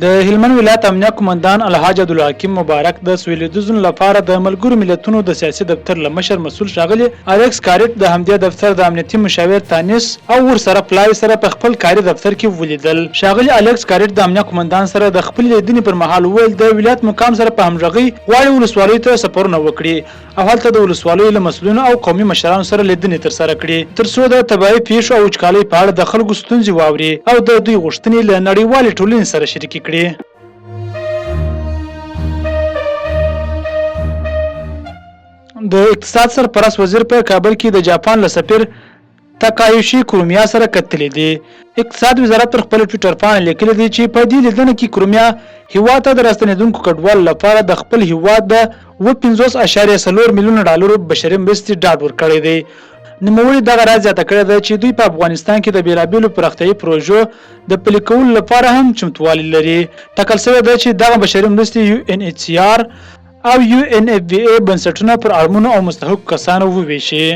د هلمند ولایت امنیه قومندان الحاج عبدالحکیم مبارک د سویلیدوزن لپاره د ملګرو ملتونو د سیاسي دفتر له مشر مسؤل ښاغلي الکس کاریټ د همدې دفتر د امنیتي مشاور تانیس او ورسره پلاوی سره په خپل کاري دفتر کې ولیدل. ښاغلي الکس کاریټ د امنیه قومندان سره د خپل لیدنې پر مهال وویل د ولایت مقام سره په همغږي غواړي ولسوالۍ ته سفرونه وکړي او هلته د ولسوالۍ له مسؤلینو او قومي مشرانو سره لیدنې ترسره کړي ترڅو د طبیعي پیښو او وچکالۍ په اړه د خلکو ستونزې واوري او د دوی غوښتنې له نړیوالې ټولنې سره شریکې کړي. د اقتصاد سرپرست وزیر په کابل کې د جاپان له سفیر تاکایوشي کورومیا سره کتلې دي. اقتصاد وزارت پر خپل ټویټر باندې لیکلي دي چې په دې لیدنه کې کورومیا هیواد ته د راستنیدونکو کډوالو لپاره د خپل هیواد د 50.4 میلیون ډالرو بشري مرستې ډاډ ورکړی دی. نوموړي دغه راز زیاته کړې ده چې دوی په افغانستان کې د بیلابیلو پراختیایي پروژو د پلي کولو لپاره هم چمتووالی لري. ټاکل شوی ده چې دغه بشري مرستې UNHCR او UNFPA بنسټونه پر اړمنو او مستحق کسانو وویشي.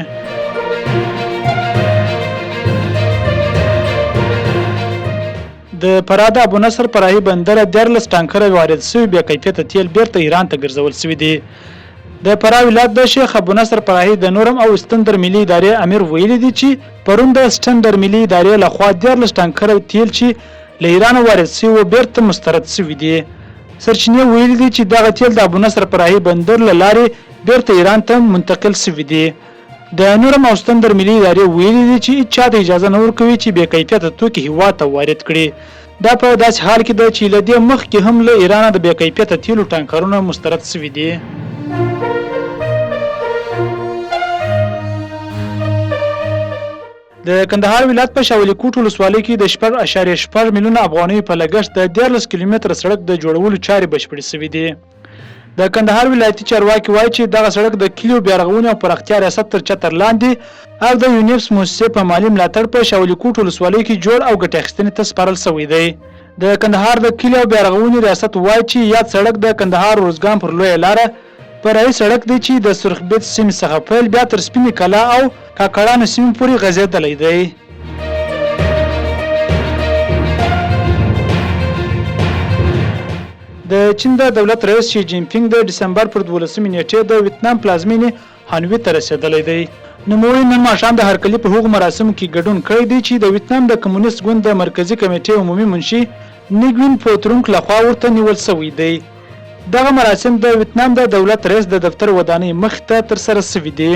د فراه د ابو نصر فرعي بندر 14 ټانکره وارد شوي بیا کیفیته تیل بیرته ایران ته ګرځول شوي دي. د فراه ولایت د شیخ ابو نصر فرعي د نورم او ستندر ملي ادارې امیر ویلي دي چې پرون د ستندر ملي ادارې لخوا 14 ټانکره تیل چې له ایران وارد شوي بیرته مسترد شوي دي. سرچینې ویلي دي چې دغه تیل د ابو نصر فرعي بندر له لارې بیرته ایران ته منتقل شوي دي. د نورم او ستندر ملي ادارې ویلي دي چې هیڅ چاته اجازه نه ورکوي چې بې کیفیته توکي هیواد ته وارد کړي. دا په داسې حال کې ده چې له دې مخکې هم له ایران د بې کیفیته تیلو ټانکرونه مسترد شوي دي. د کندهار ولایت په شاولی کوټ ولسوالۍ کې د 4.4 میلیون افغانۍ په لګښت د 14 کیلومتره سړک د جوړولو چارې بشپړې شوې دي. د کندهار ولایتي چارواکي وایي چې دغه سړک د کلیو بیارغونې او پراختیا ریاست تر چتر لاندې او د یونیفس موسسې په مالی ملاتړ په شاولی کوټ ولسوالۍ کې جوړ او ګټه اخیستنې ته سپارل شوی دی. د کندهار د کلیو بیارغونې ریاست وایي چې یاد سړک د کندهار روزګان پر لویه لاره فرعي سړک دی چې د سرخبید سیمې څخه پیل بیا تر سپینې کلا او کاکړانو سیمې پورې غځېدلی دی. د چین د دولت رئیس شي جین پینګ د دسمبر پر 12 نیټې د ویتنام پلازمینې هانوی ته رسیدلی دی. نوموړي نن ماښام د هرکلي په هغو مراسمو کې ګډون کړی دی چې د ویتنام د کمونیست ګوند د مرکزي کمیټې عمومي منشي نیګوین پوترونک لخوا ورته نیول شوی دی. دغه مراسم د ویتنام د دولت رئیس د دفتر ودانۍ مخ ته ترسره شوي دي.